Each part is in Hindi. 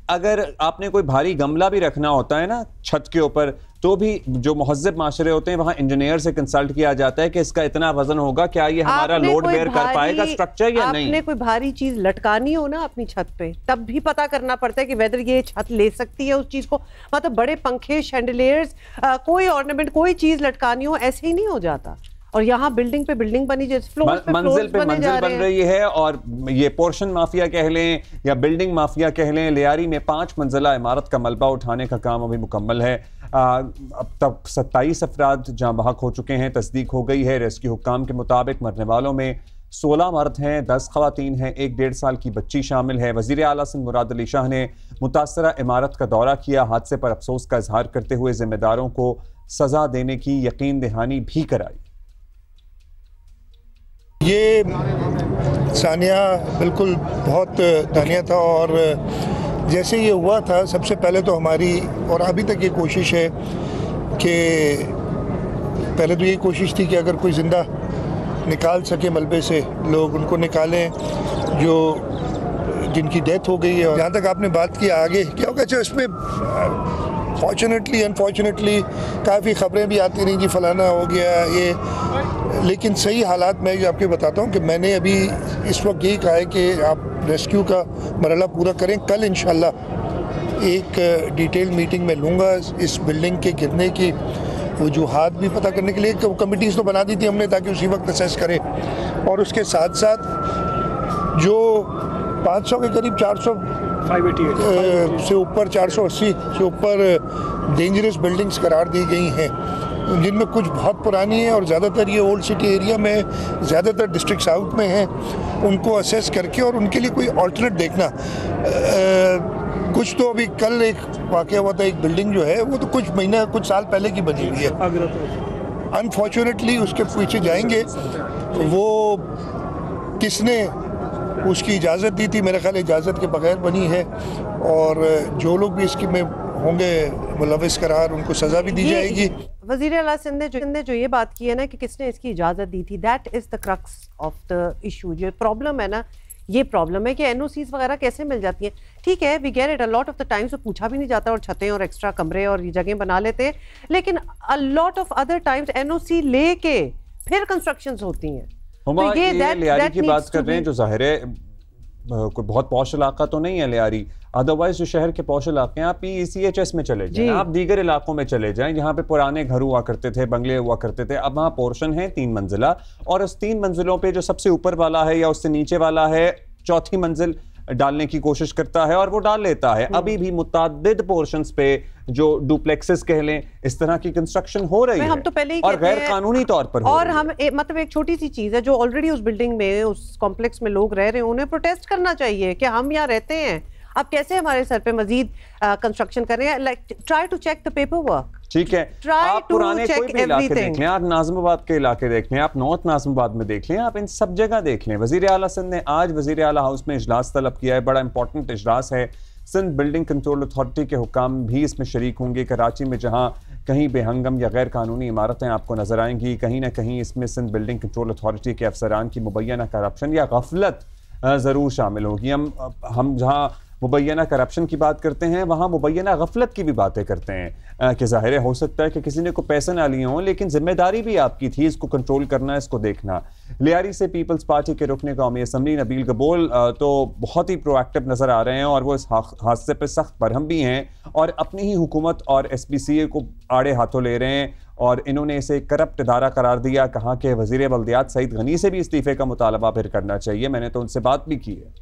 अगर आपने कोई भारी गमला भी रखना होता है ना छत के ऊपर, तो भी जो मुहज्जब माशरे होते हैं वहां इंजीनियर से कंसल्ट किया जाता है कि इसका इतना वजन होगा, क्या ये हमारा लोड बेयर कर पाएगा स्ट्रक्चर या नहीं। आपने कोई भारी चीज लटकानी हो ना अपनी छत पे, तब भी पता करना पड़ता है कि वेदर ये छत ले सकती है उस चीज को। मतलब बड़े पंखे, शैंडलियर्स, कोई ऑर्नामेंट, कोई चीज लटकानी हो, ऐसे ही नहीं हो जाता। और यहाँ बिल्डिंग पे बिल्डिंग बनी, जैसे फ्लोर्स पे मंजिल पे मंजिल बन रही है। और ये पोर्शन माफिया कह लें या बिल्डिंग माफिया कह लें, लियारी में 5 मंजिला इमारत का मलबा उठाने का काम अभी मुकम्मल है। अब तक 27 अफराद जाँ बहक हो चुके हैं, तस्दीक हो गई है। रेस्क्यू हुक्काम के मुताबिक मरने वालों में 16 मर्द हैं, 10 खवातीन हैं, एक 1.5 साल की बच्ची शामिल है। वज़ीर आला सिंध मुराद अली शाह ने मुतासरा इमारत का दौरा किया, हादसे पर अफसोस का इजहार करते हुए जिम्मेदारों को सजा देने की यकीन दहानी भी कराई। ये सानिया बिल्कुल बहुत दानिया था, और जैसे ये हुआ था सबसे पहले तो हमारी और अभी तक ये कोशिश है कि पहले तो ये कोशिश थी कि अगर कोई ज़िंदा निकाल सके मलबे से, लोग उनको निकालें जो जिनकी डेथ हो गई है। जहाँ तक आपने बात की आगे क्या होगा, अच्छा इसमें फॉर्चुनेटली अनफॉर्चुनेटली काफ़ी ख़बरें भी आती रही जी फलाना हो गया ये, लेकिन सही हालात मैं आपके बताता हूँ कि मैंने अभी इस वक्त यही कहा है कि आप रेस्क्यू का मरहला पूरा करें। कल इंशाल्लाह एक डिटेल मीटिंग में लूँगा इस बिल्डिंग के गिरने की वजूहात भी पता करने के लिए। कमिटीज़ तो बना दी थी हमने ताकि उसी वक्त असेस करें, और उसके साथ साथ जो 500 के करीब 400 से ऊपर 480 से ऊपर डेंजरस बिल्डिंग्स करार दी गई हैं, जिनमें कुछ बहुत पुरानी है और ज़्यादातर ये ओल्ड सिटी एरिया में, ज़्यादातर डिस्ट्रिक्ट साउथ में हैं। उनको असेस करके और उनके लिए कोई ऑल्टरनेट देखना। कुछ तो अभी कल एक वाक़या हुआ था, एक बिल्डिंग जो है वो तो कुछ महीना कुछ साल पहले की बनी हुई है। अनफॉर्चुनेटली उसके पीछे जाएंगे, वो किसने उसकी इजाज़त दी थी, मेरे ख्याल इजाज़त के बगैर बनी है, और जो लोग भी इसकी में होंगे मुलविस करार उनको सज़ा भी दी जाएगी। वज़ीर आला सिंध ने जो ये बात की है ना कि किसने इसकी इजाज़त दी थी, that is the crux of the issue. जो प्रॉब्लम है ना, ये प्रॉब्लम है कि एनओसीज वगैरह कैसे मिल जाती हैं। ठीक है, we get it, a lot of the times तो पूछा भी नहीं जाता और छतें और एक्स्ट्रा कमरे और ये जगह बना लेते हैं, लेकिन अ lot of other times NOC लेके फिर कंस्ट्रक्शंस होती हैं। तो ये लियारी की बात कर रहे हैं, जो जाहिर है कोई बहुत पॉश इलाका तो नहीं है लियारी, अदरवाइज जो शहर के पॉश इलाके हैं, आप PECHS में चले जाएं, आप दीगर इलाकों में चले जाएं जहाँ पे पुराने घर हुआ करते थे, बंगले हुआ करते थे। अब वहाँ पोर्शन है 3 मंजिला, और उस 3 मंजिलों पे जो सबसे ऊपर वाला है या उससे नीचे वाला है, चौथी मंजिल डालने की कोशिश करता है और वो डाल लेता है। अभी भी मुतादिद पोर्शंस पे जो डुप्लेक्सेस कह लें, इस तरह की कंस्ट्रक्शन हो रही है, हम तो पहले ही और गैर कानूनी तौर पर और हम मतलब एक छोटी सी चीज है जो ऑलरेडी उस बिल्डिंग में, उस कॉम्प्लेक्स में लोग रह रहे हैं, उन्हें प्रोटेस्ट करना चाहिए कि हम यहाँ रहते हैं, अब कैसे हमारे सर पे मजीद कंस्ट्रक्शन कर रहे हैं। Like try to check the paper work. ठीक है, आप पुराने कोई भी इलाके देख लें, आप नाज़िमाबाद के इलाके देख लें, आप नॉर्थ नाज़िमाबाद में देख लें, आप इन सब जगह देख लें। वज़ीर आला सिंध ने आज वज़ीर आला हाउस में इजलास तलब किया है, बड़ा इंपॉर्टेंट इजलास है। सिंध बिल्डिंग कंट्रोल अथॉरिटी के हुक्काम भी इसमें शरीक होंगे। कराची में जहाँ कहीं बेहंगम या गैर कानूनी इमारतें आपको नजर आएंगी, कहीं ना कहीं इसमें सिंध बिल्डिंग कंट्रोल अथॉरिटी के अफसरान की मुबैना करप्शन या गफलत ज़रूर शामिल होगी। हम जहाँ मुबैना करप्शन की बात करते हैं, वहाँ मुबैना गफलत की भी बातें करते हैं कि ज़ाहिर हो सकता है कि किसी ने को पैसे ना लिए हों, लेकिन जिम्मेदारी भी आपकी थी इसको कंट्रोल करना, इसको देखना। लियारी से पीपल्स पार्टी के रुकने कौमी असम्बली नबील गबोल तो बहुत ही प्रोएक्टिव नज़र आ रहे हैं, और वो इस हादसे पर सख्त बरहम भी हैं और अपनी ही हुकूमत और SPCA को आड़े हाथों ले रहे हैं, और इन्होंने इसे करप्ट इदारा करार दिया। कहा कि वज़ीर बल्दियात सईद गनी से भी इस्तीफे का मुतालबा फिर करना चाहिए। मैंने तो उनसे बात भी की है।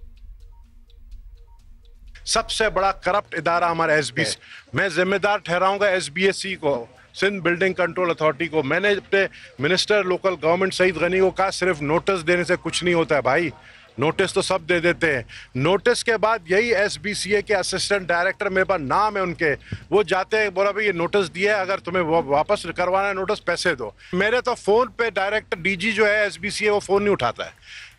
सबसे बड़ा करप्ट इदारा हमारा SBC, मैं जिम्मेदार ठहराऊंगा SBSC को, सिंध बिल्डिंग कंट्रोल अथॉरिटी को। मैंने अपने minister local government Saeed Ghani को कहा सिर्फ नोटिस देने से कुछ नहीं होता है भाई, नोटिस तो सब दे देते हैं। नोटिस के बाद यही SBCA के असिस्टेंट डायरेक्टर, मेरे पास नाम है उनके, वो जाते हैं, बोला भाई ये नोटिस दिया है, अगर तुम्हें वापस करवाना है नोटिस पैसे दो। मेरे तो फ़ोन पे डायरेक्टर DG जो है SBCA वो फ़ोन नहीं उठाता है,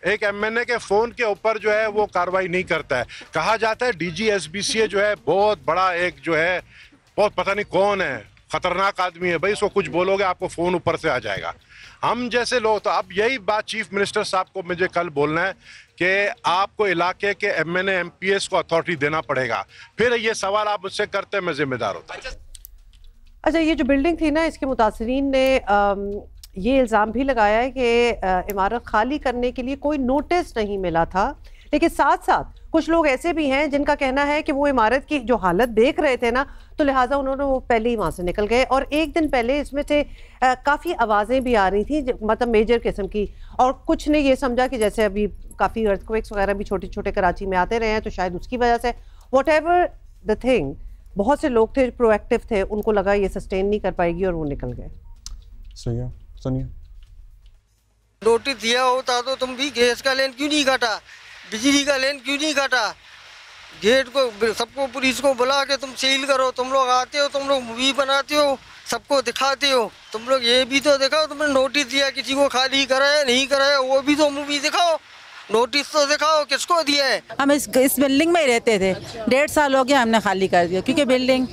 एक MNA के फ़ोन के ऊपर जो है वो कार्रवाई नहीं करता है। कहा जाता है DG SBCA जो है बहुत बड़ा एक जो है बहुत पता नहीं कौन है, खतरनाक आदमी है भाई, इसको कुछ बोलोगे आपको फोन ऊपर से आ जाएगा। हम जैसे लोग, तो अब यही बात चीफ मिनिस्टर साहब को मुझे कल बोलना है कि आपको इलाके के MNA MPS को अथॉरिटी देना पड़ेगा, फिर ये सवाल आप मुझसे करते मैं जिम्मेदार होता। अच्छा, ये जो बिल्डिंग थी ना, इसके मुतासरीन ने ये इल्ज़ाम भी लगाया है कि इमारत खाली करने के लिए कोई नोटिस नहीं मिला था, लेकिन साथ साथ कुछ लोग ऐसे भी हैं जिनका कहना है कि वो इमारत की जो हालत देख रहे थे ना, तो लिहाजा उन्होंने वो पहले ही वहाँ से निकल गए। और एक दिन पहले इसमें से काफ़ी आवाज़ें भी आ रही थी, मतलब मेजर किस्म की, और कुछ ने ये समझा कि जैसे अभी काफ़ी अर्थक्वेक्स वगैरह भी छोटे छोटे कराची में आते रहे हैं, तो शायद उसकी वजह से वॉट एवर द थिंग, बहुत से लोग थे प्रोएक्टिव थे, उनको लगा ये सस्टेन नहीं कर पाएगी और वो निकल गए। सुनिए, नोटिस दिया होता तो तुम भी गैस का लेन क्यों नहीं काटा, बिजली का लेन क्यों नहीं काटा, गेट को सबको पुलिस को बुला के तुम सील करो। तुम लोग आते हो, तुम लोग मूवी बनाते हो, सबको दिखाते हो, तुम लोग ये भी तो दिखाओ तुमने नोटिस दिया किसी को खाली कराया नहीं कराया, वो भी तो मूवी दिखाओ, नोटिस तो दिखाओ किसको दिया है। हम इस बिल्डिंग में ही रहते थे, 1.5 साल हो गया हमने खाली कर दिया, क्योंकि बिल्डिंग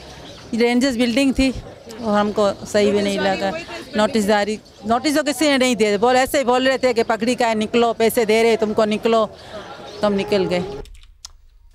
रेंजर्स बिल्डिंग थी और हमको सही भी नहीं लगा। नोटिस तो किसी ने नहीं दिए, ऐसे ही बोल रहे थे कि पकड़ी का है, निकलो, पैसे दे रहे तुमको, निकलो, तुम निकल गए।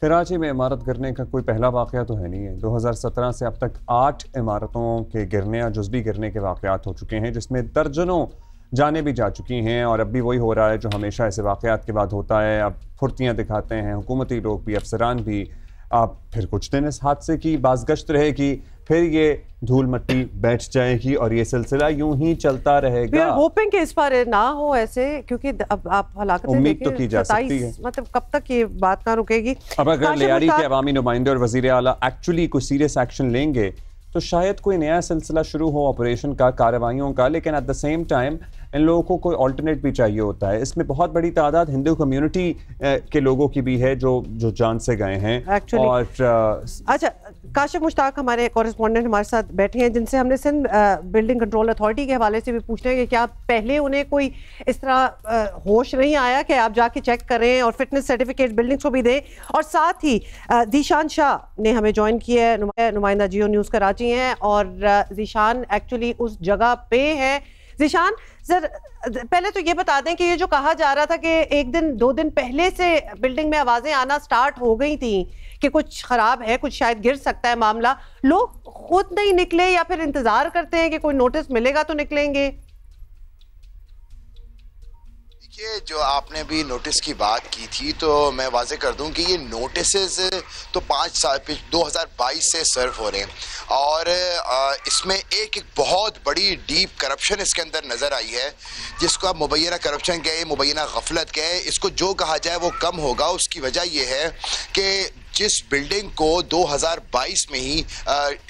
कराची में इमारत गिरने का कोई पहला वाक़या तो है नहीं है। 2017 से अब तक 8 इमारतों के गिरने या जुज़वी गिरने के वाक़यात हो चुके हैं, जिसमें दर्जनों जाने भी जा चुकी हैं, और अब भी वही हो रहा है जो हमेशा ऐसे वाक़यात के बाद होता है। अब फुर्तियाँ दिखाते हैं हुकूमती लोग भी, अफसरान भी, अब फिर कुछ दिन इस हादसे की बाज़गश्त रहेगी, फिर ये धूल मट्टी बैठ जाएगी और ये सिलसिला यूं ही चलता रहेगा। होपिंग कि इस बार ना हो ऐसे, क्योंकि अब आप हलाकत उम्मीद तो की जा सकती है, मतलब कब तक ये बात ना रुकेगी। अब अगर लियारी के अवामी नुमाइंदे और वज़ीर आला एक्चुअली कोई सीरियस एक्शन लेंगे तो शायद कोई नया सिलसिला शुरू हो ऑपरेशन का, कार्रवाइयों का, लेकिन at the same time in लोगों को कोई ऑल्टरनेट भी चाहिए होता है। इसमें बहुत बड़ी तादाद हिंदू कम्युनिटी के लोगों की भी है जो जान से गए हैं। और अच्छा, काशिफ मुश्ताक हमारे कॉरेस्पॉन्डेंट हमारे साथ बैठे हैं, जिनसे हमने सिंध बिल्डिंग कंट्रोल अथॉरिटी के हवाले से भी पूछना है कि क्या पहले उन्हें कोई इस तरह होश नहीं आया कि आप जाके चेक करें और फिटनेस सर्टिफिकेट बिल्डिंग्स को भी दें। और साथ ही ज़ीशान शाह ने हमें ज्वाइन किया है, नुमाइंदा जियो न्यूज़ कराची हैं, और ज़ीशान एक्चुअली उस जगह पे है। ज़ीशान सर, पहले तो ये बता दें कि ये जो कहा जा रहा था कि 1 दिन 2 दिन पहले से बिल्डिंग में आवाज़ें आना स्टार्ट हो गई थी कि कुछ ख़राब है, कुछ शायद गिर सकता है मामला, लोग खुद नहीं निकले या फिर इंतज़ार करते हैं कि कोई नोटिस मिलेगा तो निकलेंगे? ये जो आपने भी नोटिस की बात की थी, तो मैं वाज़े कर दूं कि ये नोटिसेस तो 5 साल 2022 से सर्व हो रहे हैं, और इसमें एक बहुत बड़ी डीप करप्शन इसके अंदर नज़र आई है, जिसको आप मुबैना करप्शन कहें, मुबैना गफलत कहें, इसको जो कहा जाए वो कम होगा। उसकी वजह ये है कि जिस बिल्डिंग को 2022 में ही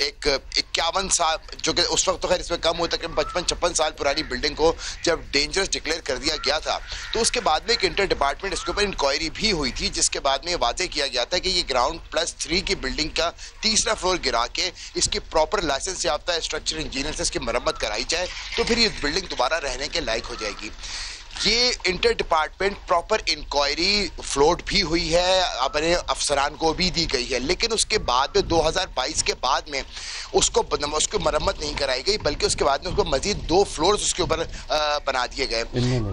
एक 51 साल, जो कि उस वक्त तो खैर इसमें कम होता, कि 55-56 साल पुरानी बिल्डिंग को जब डेंजरस डिक्लेयर कर दिया गया था, तो उसके बाद में एक इंटर डिपार्टमेंट इसके ऊपर इंक्वायरी भी हुई थी, जिसके बाद में वाज़े किया गया था कि ये ग्राउंड+3 की बिल्डिंग का 3रा फ्लोर गिरा के इसकी प्रॉपर लाइसेंस याफ्ता स्ट्रक्चर इंजीनियर से इसकी मरम्मत कराई जाए, तो फिर ये बिल्डिंग दोबारा रहने के लायक हो जाएगी। ये inter department proper inquiry float भी हुई है, अपने अफसरान को भी दी गई है, लेकिन उसके बाद में 2022 के बाद में उसको मरम्मत नहीं कराई गई, बल्कि उसके बाद में उसको मजीद 2 फ्लोर्स उसके ऊपर बना दिए गए।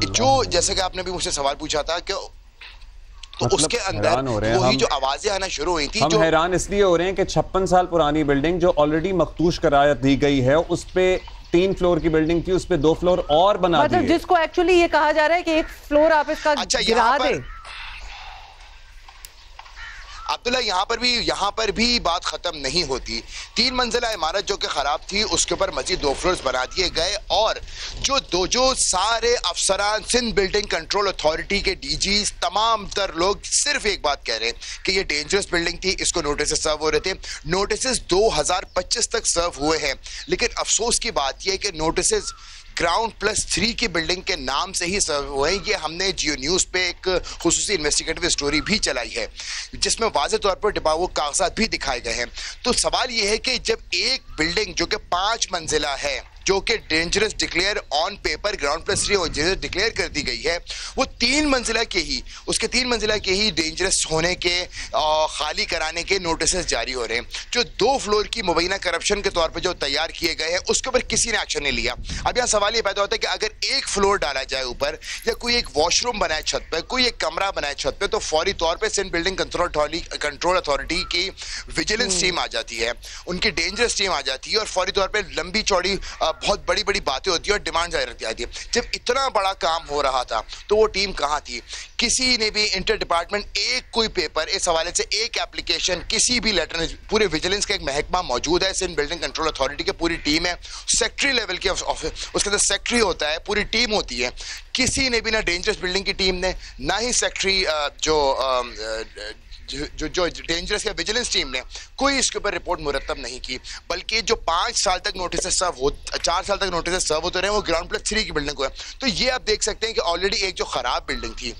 जो जैसे कि आपने भी मुझसे सवाल पूछा था कि तो मतलब उसके अंदर वही जो आवाजें आना शुरू हुई थी, हम हैरान इसलिए हो रहे हैं कि 56 साल पुरानी बिल्डिंग जो ऑलरेडी मखदूश करार दी गई है, उस पे 3 फ्लोर की बिल्डिंग थी, उस पे 2 फ्लोर और बना दिए, मतलब जिसको एक्चुअली ये कहा जा रहा है कि 1 फ्लोर आप इसका गिरा दें। अब्दुल्ला, यहाँ पर भी बात खत्म नहीं होती। 3 मंजिला इमारत जो कि खराब थी, उसके ऊपर मजीद 2 फ्लोर्स बना दिए गए, और जो सारे अफसरान सिंध बिल्डिंग कंट्रोल अथॉरिटी के डीजीज तमाम तर लोग सिर्फ एक बात कह रहे हैं कि ये डेंजरस बिल्डिंग थी, इसको नोटिस सर्व हो रहे थे। नोटिस 2025 तक सर्व हुए हैं, लेकिन अफसोस की बात यह है कि नोटिस ग्राउंड+3 की बिल्डिंग के नाम से ही सर्व हुए हैं। ये हमने जियो न्यूज़ पे एक खुसूसी इन्वेस्टिगेटिव स्टोरी भी चलाई है, जिसमें वाज़े तौर पर वो कागजात भी दिखाए गए हैं। तो सवाल ये है कि जब एक बिल्डिंग जो कि 5 मंजिला है, जो कि dangerous declare on paper ground plus 3 dangerous declare कर दी गई है, वो 3 मंजिला के ही उसके 3 मंजिला के ही डेंजरस होने के खाली कराने के नोटिस जारी हो रहे हैं। जो 2 फ्लोर की मुबैना करप्शन के तौर पर जो तैयार किए गए हैं उसके ऊपर किसी ने एक्शन नहीं लिया। अब यहाँ सवाल ये पैदा होता है कि अगर एक फ्लोर डाला जाए ऊपर या कोई एक वॉशरूम बनाए छत पे, कोई एक कमरा बनाए छत पे, तो फौरी तौर पे सिंध बिल्डिंग कंट्रोल अथॉरिटी की विजिलेंस टीम आ जाती है, उनकी डेंजरस टीम आ जाती है और फौरी तौर पे लंबी चौड़ी बहुत बड़ी बड़ी बातें होती है और डिमांड जारी आती है। जब इतना बड़ा काम हो रहा था तो वो टीम कहाँ थी? किसी ने भी इंटर डिपार्टमेंट एक कोई पेपर इस हवाले से, एक एप्लीकेशन, किसी भी लेटर, पूरे विजिलेंस का एक महकमा मौजूद है, सिंध बिल्डिंग कंट्रोल अथॉरिटी की पूरी टीम है, सेक्रेटरी लेवल के ऑफिस, उसके अंदर सेक्रेटरी होता है, पूरी टीम होती है। किसी ने भी, ना डेंजरस बिल्डिंग की टीम ने, ना ही सेक्रेटरी जो डेंजरस या विजिलेंस टीम ने कोई इसके ऊपर रिपोर्ट मुरतब नहीं की, बल्कि जो 5 साल तक नोटिस सर्व हो 4 साल तक नोटिस सर्व होते रहे वो ग्राउंड प्लस 3 की बिल्डिंग को है। तो ये आप देख सकते हैं कि ऑलरेडी एक जो खराब बिल्डिंग थी।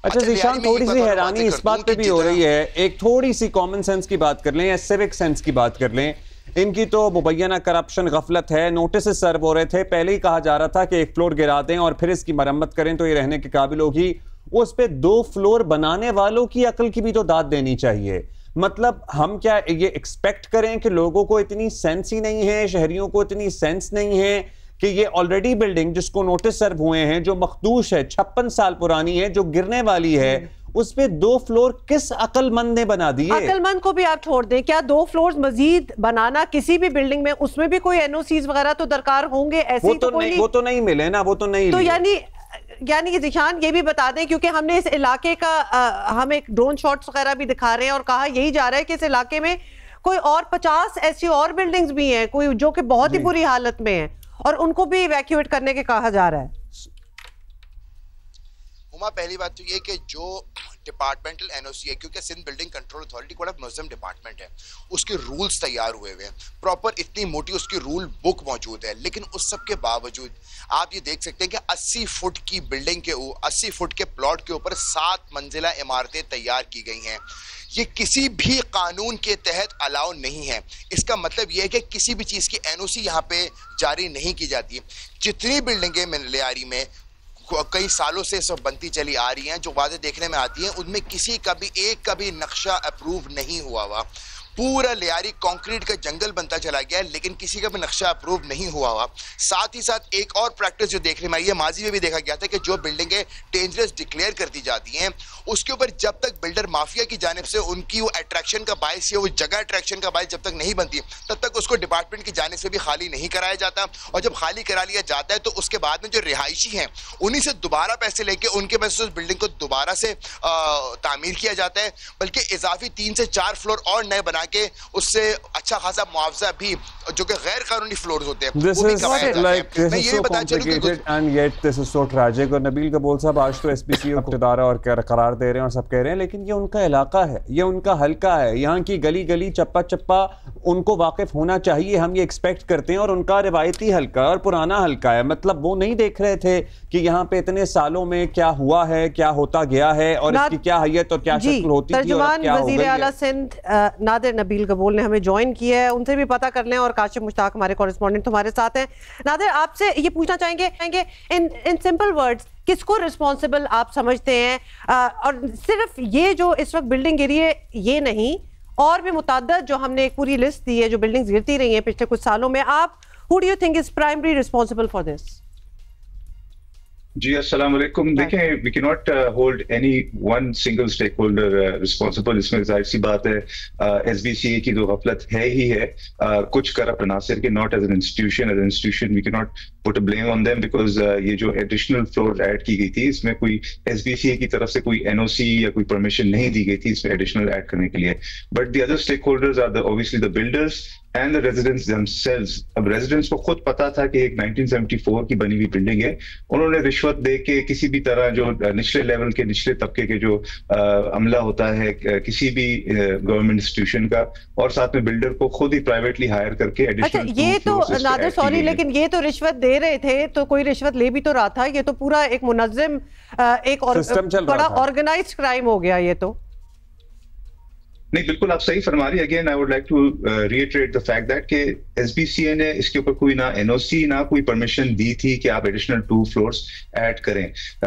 अच्छा ज़ीशान, थोड़ी सी हैरानी इस बात पे भी हो रही है, एक थोड़ी सी कॉमन सेंस की बात कर लें या सिविक सेंस की बात कर लें। इनकी तो मुबैना करप्शन गफलत है, नोटिस सर्व हो रहे थे, पहले ही कहा जा रहा था कि एक फ्लोर गिरा दें और फिर इसकी मरम्मत करें तो ये रहने के काबिल होगी। उस पे 2 फ्लोर बनाने वालों की अकल की भी तो दाद देनी चाहिए। मतलब हम क्या ये एक्सपेक्ट करें कि लोगों को इतनी सेंस ही नहीं है, शहरियों को इतनी सेंस नहीं है कि ये ऑलरेडी बिल्डिंग जिसको नोटिस सर्व हुए हैं, जो मखदूश है, 56 साल पुरानी है, जो गिरने वाली है, उस पे 2 फ्लोर किस अकलमंद ने बना दिए? अकलमंद को भी आप छोड़ दें, क्या 2 फ्लोर्स मजीद बनाना किसी भी बिल्डिंग में, उसमें भी कोई एनओसीज वगैरह तो दरकार होंगे? ऐसे वो तो नहीं मिले ना, वो तो नहीं। तो यानी ज़ीशान ये भी बता दें, क्योंकि हमने इस इलाके का हम एक ड्रोन शॉट्स वगैरह भी दिखा रहे हैं और कहा यही जा रहा है कि इस इलाके में कोई और 50 ऐसी और बिल्डिंग्स भी हैं कोई जो कि बहुत ही बुरी हालत में हैं और उनको भी इवैक्यूएट करने के कहा जा रहा है। हुमा, पहली बात तो ये कि जो डिपार्टमेंटल एनओसी है, क्योंकि सिंध बिल्डिंग कंट्रोल अथॉरिटी बड़ा मुनज़्ज़म डिपार्टमेंट है, उसके रूल्स तैयार हुए हुए हैं, प्रॉपर इतनी मोटी उसकी रूल बुक मौजूद है, लेकिन उस सब के बावजूद आप ये देख सकते हैं कि 80 फुट की बिल्डिंग के 80 फुट के प्लॉट के ऊपर 7 मंजिला इमारतें तैयार की गई हैं। ये किसी भी कानून के तहत अलाउ नहीं है। इसका मतलब यह है कि किसी भी चीज़ की एनओसी यहाँ पे जारी नहीं की जाती। जितनी बिल्डिंगें मिल्यारी में कई सालों से सब बनती चली आ रही हैं, जो वादे देखने में आती हैं, उनमें किसी का भी एक का भी नक्शा अप्रूव नहीं हुआ हुआ। पूरा लियारी कंक्रीट का जंगल बनता चला गया है, लेकिन किसी का भी नक्शा अप्रूव नहीं हुआ हुआ। साथ ही साथ एक और प्रैक्टिस जो देखने में आई है, माजी में भी देखा गया था कि जो बिल्डिंगें डेंजरस डिक्लेयर कर दी जाती हैं, उसके ऊपर जब तक बिल्डर माफिया की जानिब से उनकी वो अट्रैक्शन का बायस या वो जगह अट्रैक्शन का बायस जब तक नहीं बनती, तब तक उसको डिपार्टमेंट की जानिब से भी खाली नहीं कराया जाता। और जब खाली करा लिया जाता है तो उसके बाद में जो रिहायशी हैं उन्हीं से दोबारा पैसे लेके उनके पैसे से उस बिल्डिंग को दोबारा से तामीर किया जाता है, बल्कि इजाफी 3 से 4 फ्लोर और नए बना के उससे अच्छा खासा मुआवजा भी जो कि गैर कानूनी फ्लोर्स होते हैं वो भी कमाया जाता है। मैं ये भी बता चलूं कि and yet this is so tragic। और नबील कबूल साहब आज तो एसपीसी को इदारा और करार दे रहे हैं और सब कह रहे हैं, लेकिन ये उनका इलाका है, ये उनका हल्का है, यहाँ की गली गली चप्पा चप्पा उनको वाकिफ होना चाहिए, हम ये एक्सपेक्ट करते हैं। और उनका रिवायती हल्का और पुराना हल्का है, मतलब वो नहीं देख रहे थे कि यहाँ पे इतने सालों में क्या हुआ है, क्या होता गया है और इसकी क्या हैयत और क्या शक्ल होती थी और क्या हो गई है। वज़ीर आला सिंध नादिर नबील कबूल ने हमें ज्वाइन किया है, उनसे भी पता कर लें। और काशिफ मुश्ताक हमारे कॉरेस्पॉन्डेंट तुम्हारे साथ हैं। नादिर, आपसे ये पूछना चाहेंगे इन सिंपल वर्ड्स, किसको रिस्पॉन्सिबल आप समझते हैं? और सिर्फ ये जो इस वक्त बिल्डिंग गिरी है ये नहीं, और भी मुतअद्दिद जो हमने एक पूरी लिस्ट दी है जो बिल्डिंग्स गिरती रही हैं पिछले कुछ सालों में, आप who do you think is primary responsible for this? जी अस्सलाम वालेकुम। देखें, we can not hold any one single stakeholder responsible. इसमें जाहिर सी बात है एसबीसीए की जो गफलत है ही है, कुछ करप्ट अनासिर के, not as an institution we can not put a blame on them, because ये जो एडिशनल फ्लोर ऐड की गई थी इसमें कोई एसबीसीए की तरफ से कोई एनओसी या कोई परमिशन नहीं दी गई थी इसमें एडिशनल ऐड करने के लिए। But the other stake holders are obviously the builders and the residents themselves। अब रेजिडेंट्स को खुद पता था कि एक 1974 की बनी हुई बिल्डिंग है, उन्होंने रिश्वत दे के किसी भी तरह जो निचले लेवल के, निचले तबके के जो अमला होता है किसी भी गवर्नमेंट इंस्टीट्यूशन का, और साथ में बिल्डर को खुद ही प्राइवेटली हायर करके एडिशनल। अच्छा, ये तो नादिर सॉरी, लेकिन ये तो रिश्वत दे रहे थे तो कोई रिश्वत ले भी तो रहा था। ये तो पूरा एक मुनज़्ज़म एक और बड़ा ऑर्गेनाइज्ड क्राइम हो गया ये तो। नहीं, बिल्कुल आप सही फरमा रही है। Again I would like to reiterate the fact that कि एसबीसीए ने इसके ऊपर कोई ना एनओसी ना कोई परमिशन दी थी कि आप एडिशनल 2 फ्लोर्स ऐड करें।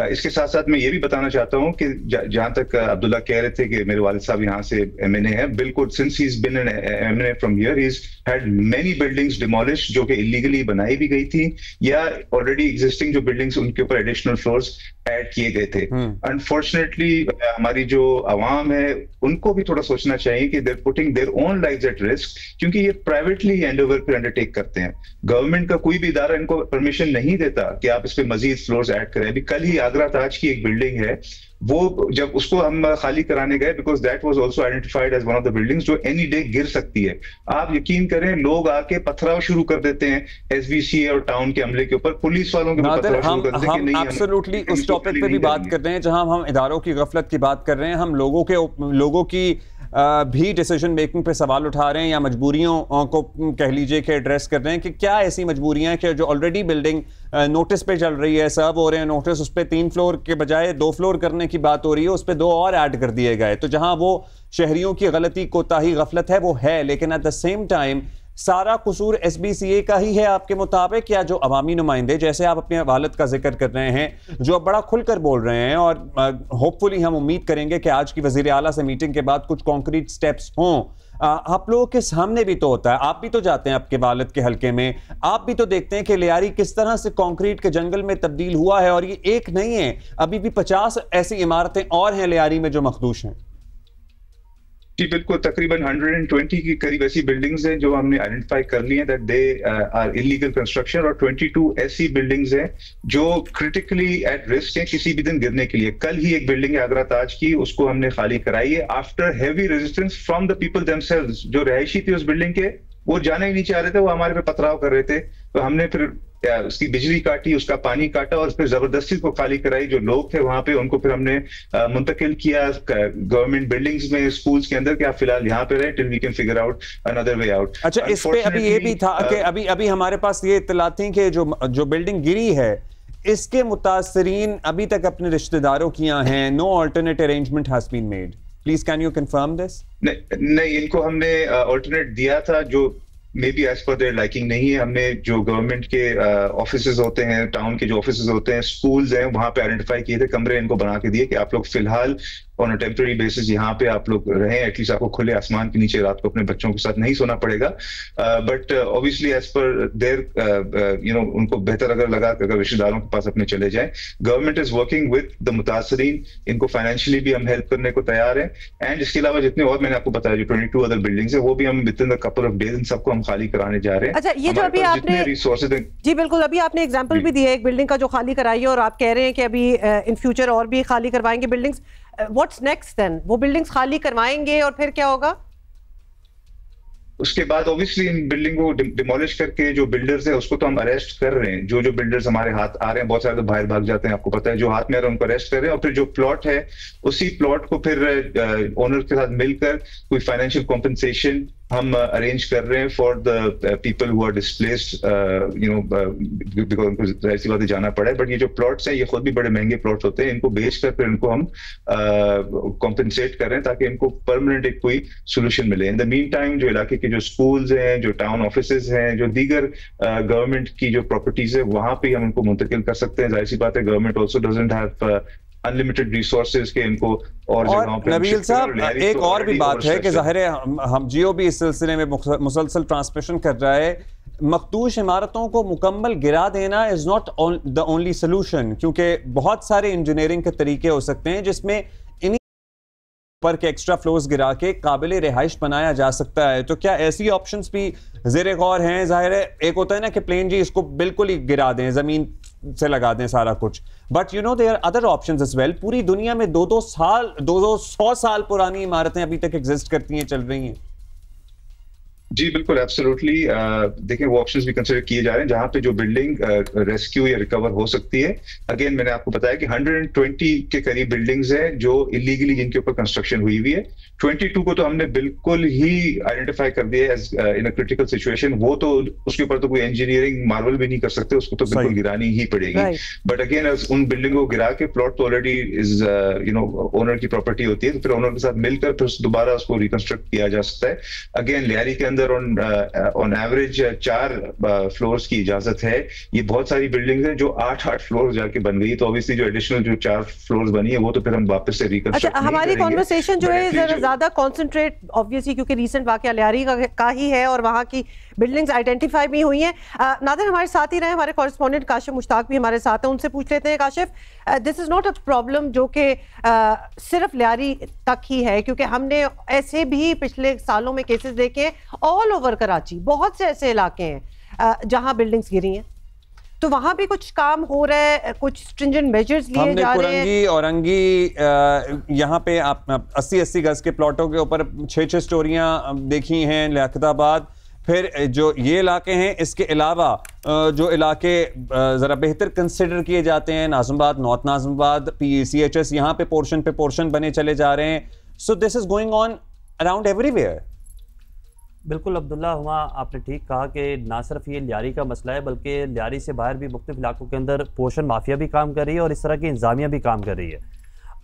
इसके साथ साथ मैं ये भी बताना चाहता हूं कि जहां तक अब्दुल्ला कह रहे थे कि मेरे वालिद साहब यहाँ से एमएनए है, बिल्कुल since he is been an MNA from here, he has had many buildings demolish जो कि इलीगली बनाई भी गई थी या ऑलरेडी एग्जिस्टिंग जो बिल्डिंग्स उनके ऊपर एडिशनल फ्लोर्स ऐड किए गए थे। अनफॉर्चुनेटली हमारी जो अवाम है उनको भी थोड़ा सोचना चाहिए कि they're putting their own lives at risk, क्योंकि ये प्राइवेटली हैंडओवर पर अंडरटेक करते हैं। गवर्नमेंट का कोई भी इदारा इनको परमिशन नहीं देता कि आप इस पे मजीद फ्लोर्स ऐड करें। अभी कल ही आगरा ताज की एक बिल्डिंग है, वो जब उसको हम खाली कराने गए, because that was also identified as one of the buildings जो एनी डे गिर सकती है। आप यकीन करें लोग आके पथराव शुरू कर देते हैं एसबीसीए और टाउन के अमले के ऊपर, पुलिस वालों के ऊपर पथराव शुरू कर देते हैं कि नहीं, एब्सोल्युटली उस टॉपिक पे भी बात कर रहे हैं जहां हम इदारों की गफलत की बात कर रहे हैं, हम लोगों की भी डिसीजन मेकिंग पे सवाल उठा रहे हैं या मजबूरियों को कह लीजिए कि एड्रेस कर रहे हैं कि क्या ऐसी मजबूरियां हैं कि जो ऑलरेडी बिल्डिंग नोटिस पे चल रही है, सर्व हो रहे हैं नोटिस, उस पर 3 फ्लोर के बजाय 2 फ्लोर करने की बात हो रही है, उस पर 2 और ऐड कर दिए गए। तो जहां वो शहरियों की गलती कोताही गफलत है वो है, लेकिन एट द सेम टाइम सारा कसूर एसबीसीए का ही है आपके मुताबिक, या जो अवामी नुमाइंदे जैसे आप अपने वालिद का जिक्र कर रहे हैं जो अब बड़ा खुलकर बोल रहे हैं, और होपफुली हम उम्मीद करेंगे कि आज की वजीर आला से मीटिंग के बाद कुछ कॉन्क्रीट स्टेप्स हों। आप लोगों के सामने भी तो होता है, आप भी तो जाते हैं आपके वालिद के हलके में, आप भी तो देखते हैं कि लियारी किस तरह से कंक्रीट के जंगल में तब्दील हुआ है, और ये एक नहीं है, अभी भी 50 ऐसी इमारतें और हैं लियारी में जो मखदूश हैं। जी बिल्कुल, तकरीबन 120 की करीब ऐसी बिल्डिंग्स हैं जो हमने आइडेंटिफाई कर ली हैं that they are illegal construction, और 22 ऐसी बिल्डिंग्स हैं जो क्रिटिकली एट रिस्क हैं किसी भी दिन गिरने के लिए। कल ही एक बिल्डिंग है आगरा ताज की, उसको हमने खाली कराई है after heavy resistance from the people themselves. जो रहायशी थे उस बिल्डिंग के वो जाना ही नहीं चाह रहे थे, वो हमारे पे पथराव कर रहे थे, तो हमने फिर उसकी बिजली काटी, उसका पानी काटा और फिर जबरदस्ती को खाली कराई। जो लोग थे वहां पे उनको फिर हमने मुंतकिल किया गवर्नमेंट बिल्डिंग्स में, स्कूल्स के अंदर, कि आप फिलहाल यहाँ पे रहे till we can figure out another way out. अच्छा, इस पे अभी ये भी था कि अभी हमारे पास ये इत्तला थी कि जो बिल्डिंग गिरी है इसके मुतासरीन अभी तक अपने रिश्तेदारों की यहाँ हैं, no alternate arrangement has been made. Please can you confirm this? नहीं, इनको हमने अल्टरनेट दिया था जो may be as per their liking नहीं है। हमने जो गवर्नमेंट के ऑफिसेज होते हैं, टाउन के जो ऑफिसेज होते हैं, स्कूल्स हैं, वहां पे आइडेंटिफाई किए थे, कमरे इनको बना के दिए कि आप लोग फिलहाल ऑन अ टेम्पररी बेसिस यहाँ पे आप लोग रहें, एटलीस्ट आपको खुले आसमान के नीचे रात को अपने बच्चों के साथ नहीं सोना पड़ेगा। But obviously as per their उनको बेहतर अगर लगा अगर रिश्तेदारों के पास अपने चले जाएं। Government is working with the मुतासरीन, इनको फाइनेंशियली भी हम हेल्प करने को तैयार हैं, एंड इसके अलावा जितने और मैंने आपको बताया जो 22 अदर बिल्डिंग्स है वो भी हम with in the couple of days in सबको हम खाली कराने जा रहे हैं। अच्छा, ये जो अभी आपने रिसोर्सेज, जी बिल्कुल, अभी आपने एग्जांपल भी दिया एक बिल्डिंग का जो खाली कराई है, और आप कह रहे हैं कि अभी इन फ्यूचर और भी खाली करवाएंगे बिल्डिंग्स। What's next then? वो बिल्डिंग्स खाली करवाएंगे और फिर क्या होगा? उसके बाद ऑब्वियसली इन बिल्डिंग को डिमोलिश करके जो बिल्डर्स है उसको तो हम अरेस्ट कर रहे हैं। जो बिल्डर्स हमारे हाथ आ रहे हैं, बहुत सारे तो बाहर भाग जाते हैं, आपको पता है, जो हाथ में आ रहे हैं उनको अरेस्ट कर रहे हैं, और फिर जो प्लॉट है उसी प्लॉट को फिर ओनर के साथ मिलकर कोई फाइनेंशियल कॉम्पनसेशन हम अरेंज कर रहे हैं for the people who are displaced, because उनको जाहिर सी बात है जाना पड़ा है। बट ये जो प्लॉट्स हैं ये खुद भी बड़े महंगे प्लॉट्स होते हैं, इनको बेच कर फिर इनको हम कॉम्पनसेट कर रहे हैं ताकि इनको परमानेंट एक कोई सोल्यूशन मिले। इन द मीन टाइम जो इलाके के जो स्कूल्स हैं, जो टाउन ऑफिसेज हैं, जो दीगर गवर्नमेंट की जो प्रॉपर्टीज है वहां पे हम इनको मुंतकिल कर सकते हैं। जाहिर सी बात है government also doesn't have unlimited resources के इनको और जगहों पे। नबील साहब, एक और भी बात है कि जाहिर है हम जियो भी इस सिलसिले में मुसलसल ट्रांसमिशन कर रहा है, मखदूश इमारतों को मुकम्मल गिरा देना is not the only solution, क्योंकि बहुत सारे इंजीनियरिंग के तरीके हो सकते हैं जिसमें इन्हीं पर के एक्स्ट्रा फ्लोर्स गिरा के काबिल रिहाइश बनाया जा सकता है। तो क्या ऐसी ऑप्शंस भी ज़ेरे गौर हैं? जाहिर है एक होता है ना कि प्लेन जी इसको बिल्कुल ही गिरा दें, जमीन से लगा दें सारा कुछ, but you know there are other options as well. पूरी दुनिया में 200 साल पुरानी इमारतें अभी तक एग्जिस्ट करती हैं, चल रही हैं। जी बिल्कुल, एब्सोल्युटली। देखिए वो ऑप्शंस भी कंसिडर किए जा रहे हैं जहां पे जो बिल्डिंग रेस्क्यू या रिकवर हो सकती है। अगेन मैंने आपको बताया कि 120 के करीब बिल्डिंग्स हैं जो इलीगली जिनके ऊपर कंस्ट्रक्शन हुई हुई है। 22 को तो हमने बिल्कुल ही आइडेंटिफाई कर दिया as in a critical situation. वो तो उसके ऊपर तो कोई इंजीनियरिंग मार्वल भी नहीं कर सकते, उसको तो बिल्कुल गिरानी ही पड़ेगी। बट अगेन उन बिल्डिंगों को गिरा के, प्लॉट तो ऑलरेडी इज ओनर की प्रॉपर्टी होती है, तो फिर ओनर के साथ मिलकर फिर दोबारा उसको रिकंस्ट्रक्ट किया जा सकता है। अगेन लियारी के अंदर ऑन एवरेज 4 फ्लोर्स की इजाजत है। ये बहुत सारी बिल्डिंग्स हैं जो 8-8 फ्लोर जाके बन गई, तो ऑब्वियसली जो एडिशनल जो 4 फ्लोर्स बनी है वो तो फिर हम वापस से रिकंस्ट्रक्ट नहीं करेंगे। हमारी कॉन्वर्सेशन जो है जरा ज्यादा कॉन्सेंट्रेट ऑब्वियसली क्योंकि रीसेंट वाकया लियारी का ही है और वहां की बिल्डिंग्स आइडेंटिफाई भी हुई हैं। नादिर हमारे साथ ही रहे, हमारे कॉरेस्पॉन्डेंट काशिफ मुश्ताक भी हमारे साथ हैं, उनसे पूछ लेते हैं। Kashif, this is not a problem जो कि सिर्फ लियारी तक ही है, क्योंकि हमने ऐसे भी पिछले सालों में केसेस देखे ऑल ओवर कराची, बहुत से ऐसे इलाके हैं जहां बिल्डिंग्स गिरी हैं, तो वहां भी कुछ काम हो रहा है, कुछ स्ट्रिंजेंट मेजर्स लिए जा रहे हैं। हमने औरंगी यहाँ पे आप 80-80 गज के प्लॉटों के ऊपर 6-6 स्टोरियां देखी हैं, लियाकताबाद, फिर जो ये इलाके हैं, इसके अलावा जो इलाके ज़रा बेहतर कंसिडर किए जाते हैं, नाज़िमाबाद, नॉर्थ नाज़िमाबाद, PCHS, यहाँ पे पोर्शन बने चले जा रहे हैं। So this is going on around everywhere. बिल्कुल अब्दुल्ला हुआ, आपने ठीक कहा कि ना सिर्फ ये लियारी का मसला है, बल्कि लियारी से बाहर भी मुख्तलिफ इलाकों के अंदर पोर्शन माफिया भी काम कर रही है और इस तरह की इंतजामिया भी काम कर रही है।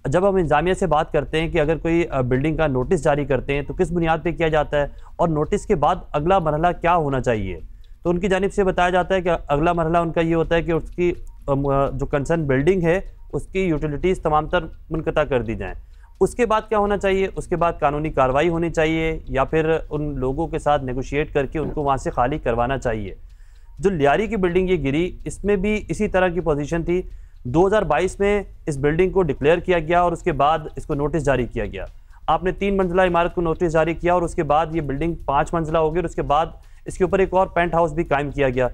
जब हम इंतजामिया से बात करते हैं कि अगर कोई बिल्डिंग का नोटिस जारी करते हैं तो किस बुनियाद पे किया जाता है और नोटिस के बाद अगला मरहला क्या होना चाहिए, तो उनकी जानिब से बताया जाता है कि अगला मरहला उनका ये होता है कि उसकी जो कंसर्न बिल्डिंग है उसकी यूटिलिटीज़ तमाम तर मुनक़ता कर दी जाएँ। उसके बाद क्या होना चाहिए, उसके बाद कानूनी कार्रवाई होनी चाहिए या फिर उन लोगों के साथ नेगोशिएट करके उनको वहाँ से खाली करवाना चाहिए। जो लियारी की बिल्डिंग ये गिरी, इसमें भी इसी तरह की पोजीशन थी। 2022 में इस बिल्डिंग को डिक्लेयर किया गया और उसके बाद इसको नोटिस जारी किया गया। आपने 3 मंजिला इमारत को नोटिस जारी किया और उसके बाद ये बिल्डिंग 5 मंजिला हो गई और उसके बाद इसके ऊपर एक और पेंट हाउस भी कायम किया गया।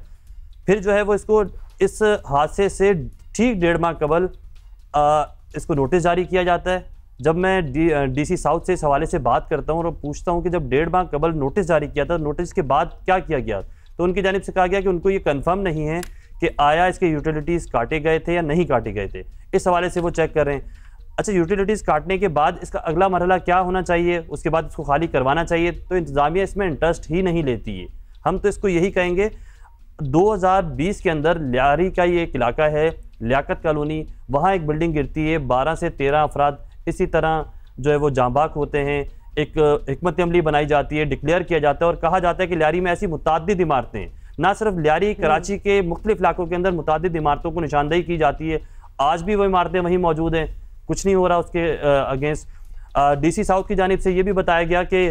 फिर जो है वो इसको इस हादसे से ठीक 1.5 माह कबल इसको नोटिस जारी किया जाता है। जब मैं DC साउथ से इस हवाले से बात करता हूँ और पूछता हूँ कि जब 1.5 माह कबल नोटिस जारी किया था, नोटिस के बाद क्या किया गया, तो उनकी जानिब से कहा गया कि उनको ये कंफर्म नहीं है कि आया इसके यूटिलिटीज़ काटे गए थे या नहीं काटे गए थे। इस हवाले से वो चेक कर रहे हैं। अच्छा, यूटिलिटीज़ काटने के बाद इसका अगला मरहला क्या होना चाहिए, उसके बाद इसको खाली करवाना चाहिए, तो इंतज़ामिया इसमें इंटरेस्ट ही नहीं लेती है। हम तो इसको यही कहेंगे, 2020 के अंदर लियारी का ये एक इलाका है, लियाकत कॉलोनी, वहाँ एक बिल्डिंग गिरती है, 12 से 13 अफराद इसी तरह जो है वो जांबाक होते हैं। एक हिकमत अमली बनाई जाती है, डिक्लेयर किया जाता है और कहा जाता है कि लियारी में ऐसी मुताद्दिद इमारतें, ना सिर्फ लियारी, कराची के मुख्तलिफ इलाकों के अंदर मुताद्दिद इमारतों को निशानदेही की जाती है। आज भी वो इमारतें वहीं मौजूद हैं, कुछ नहीं हो रहा उसके अगेंस्ट। DC साउथ की जानिब से ये भी बताया गया कि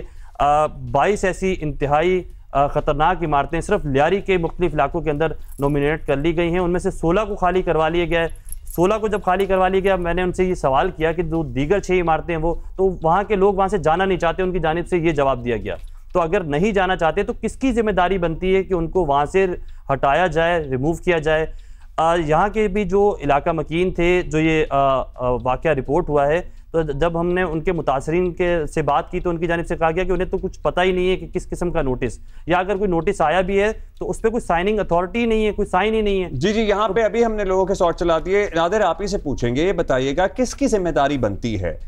22 ऐसी इंतहाई ख़तरनाक इमारतें सिर्फ लियारी के मुख्तलिफ इलाकों के अंदर नॉमिनेट कर ली गई हैं। उनमें से 16 को खाली करवा लिया गया है। 16 को जब खाली करवा लिया गया, मैंने उनसे ये सवाल किया कि जो दीगर 6 इमारतें हैं वो, तो वहाँ के लोग वहाँ से जाना नहीं चाहते। उनकी जानिब से ये जवाब दिया गया, तो अगर नहीं जाना चाहते तो किसकी जिम्मेदारी बनती है कि उनको वहाँ से हटाया जाए, रिमूव किया जाए। यहाँ के भी जो इलाका मकीन थे, जो ये वाक़या रिपोर्ट हुआ है, तो जब हमने उनके मुतासरीन के से बात की तो उनकी जानिब से कहा गया कि उन्हें तो कुछ पता ही नहीं है कि किस किस्म का नोटिस, या अगर कोई नोटिस आया भी है तो उस पर कोई साइनिंग अथॉरिटी नहीं है, कोई साइन ही नहीं है। जी जी, यहाँ पे अभी हमने लोगों के शॉट चला दिए। नादिर, आप ही से पूछेंगे, ये बताइएगा किसकी जिम्मेदारी बनती है?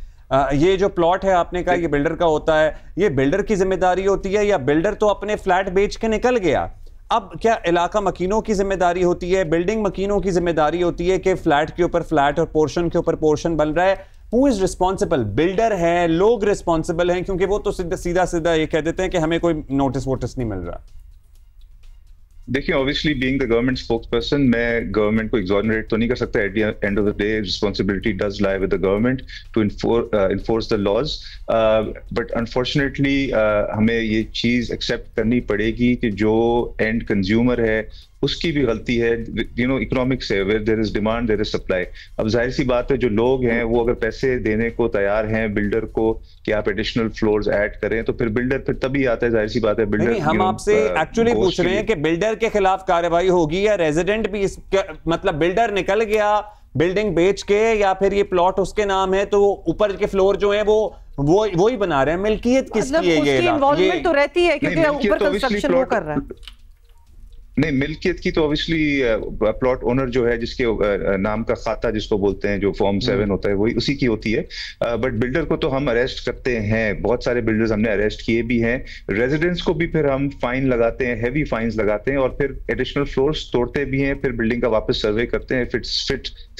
ये जो प्लॉट है आपने कहा ये बिल्डर का होता है, ये बिल्डर की जिम्मेदारी होती है या बिल्डर तो अपने फ्लैट बेच के निकल गया? अब क्या इलाका मकीनों की जिम्मेदारी होती है, बिल्डिंग मकीनों की जिम्मेदारी होती है कि फ्लैट के ऊपर फ्लैट और पोर्शन के ऊपर पोर्शन बन रहा है? Who is responsible? बिल्डर है, लोग रिस्पॉन्सिबल हैं, क्योंकि वो तो सीधा ये कह देते हैं कि हमें कोई नोटिस वोटिस नहीं मिल रहा। देखिए, obviously being the government spokesperson, मैं गवर्नमेंट को एग्जॉनरेट तो नहीं कर सकता। At the end of the day responsibility does lie with the government to enforce the laws, but unfortunately हमें ये चीज एक्सेप्ट करनी पड़ेगी कि जो एंड कंज्यूमर है उसकी भी गलती है। इकोनॉमिक्स है, where there is demand there is supply. अब जाहिर सी बात है, जो लोग हैं वो अगर पैसे देने को तैयार हैं बिल्डर को कि आप एडिशनल फ्लोर्स ऐड करें, तो फिर बिल्डर फिर तभी आता है। जाहिर सी बात है, बिल्डर हम आपसे एक्चुअली पूछ रहे हैं कि बिल्डर के खिलाफ कार्रवाई होगी या रेजिडेंट भी मतलब बिल्डर निकल गया बिल्डिंग बेच के, या फिर ये प्लॉट उसके नाम है तो ऊपर के फ्लोर जो है वो वो ही बना रहे हैं। मिल्कियत किसकी है? ये इन्वॉल्वमेंट तो रहती है क्योंकि ऊपर कंस्ट्रक्शन वो कर रहा है। नहीं, मिल्कियत की तो ऑब्वियसली प्लॉट ओनर जो है, जिसके नाम का खाता जिसको बोलते हैं, जो फॉर्म 7 होता है, वही उसी की होती है। बट बिल्डर को तो हम अरेस्ट करते हैं, बहुत सारे बिल्डर्स हमने अरेस्ट किए भी हैं। रेजिडेंट्स को भी फिर हम फाइन लगाते हैं, हैवी फाइन्स लगाते हैं, और फिर एडिशनल फ्लोर्स तोड़ते भी हैं, फिर बिल्डिंग का वापस सर्वे करते हैं, fit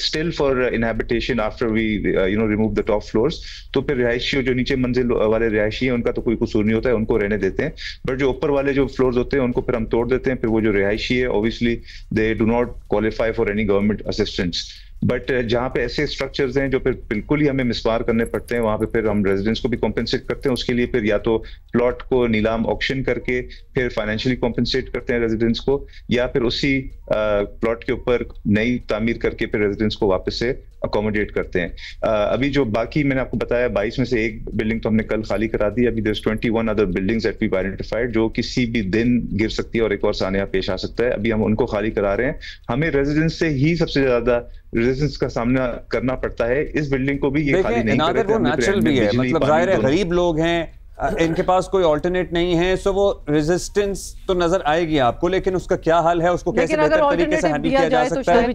still for inhabitation after we remove the top floors. तो फिर रिहायशी जो नीचे मंजिल वाले रिहायशी हैं, उनका तो कोई कसूर नहीं होता है, उनको रहने देते हैं। बट जो ऊपर वाले जो फ्लोर्स होते हैं, उनको फिर हम तोड़ देते हैं। फिर वो जो रिहायशी है, obviously they do not qualify for any government assistance. But जहाँ पे ऐसे स्ट्रक्चर्स हैं जो फिर बिल्कुल ही हमें मिसमार करने पड़ते हैं, वहां पे फिर हम रेजिडेंट्स को भी कॉम्पेंसेट करते हैं। उसके लिए फिर या तो प्लॉट को नीलाम ऑक्शन करके फिर फाइनेंशियली कॉम्पेंसेट करते हैं रेजिडेंट्स को, या फिर उसी प्लॉट के ऊपर नई तामीर करके फिर रेजिडेंट्स को वापस से अकोमोडेट करते हैं। अभी जो बाकी मैंने आपको बताया 22 में से एक बिल्डिंग तो हमने कल खाली करा दी। अभी there's 21 other buildings that we identified जो किसी भी दिन गिर सकती है और एक और सानिया पेश आ सकता है। अभी हम उनको खाली करा रहे हैं। हमें रेजिडेंट्स से ही सबसे ज्यादा रेजिडेंट्स का सामना करना पड़ता है। इस बिल्डिंग को भी ये खाली नहीं करते, वो नेचुरल भी है, मतलब जाहिर है गरीब लोग हैं, इनके पास कोई ऑल्टरनेट नहीं है, सो वो रेजिस्टेंस तो नजर आएगी आपको, लेकिन उसका क्या हल है, उसको कैसे बेहतर तरीके से हैंडल किया जा सकता है।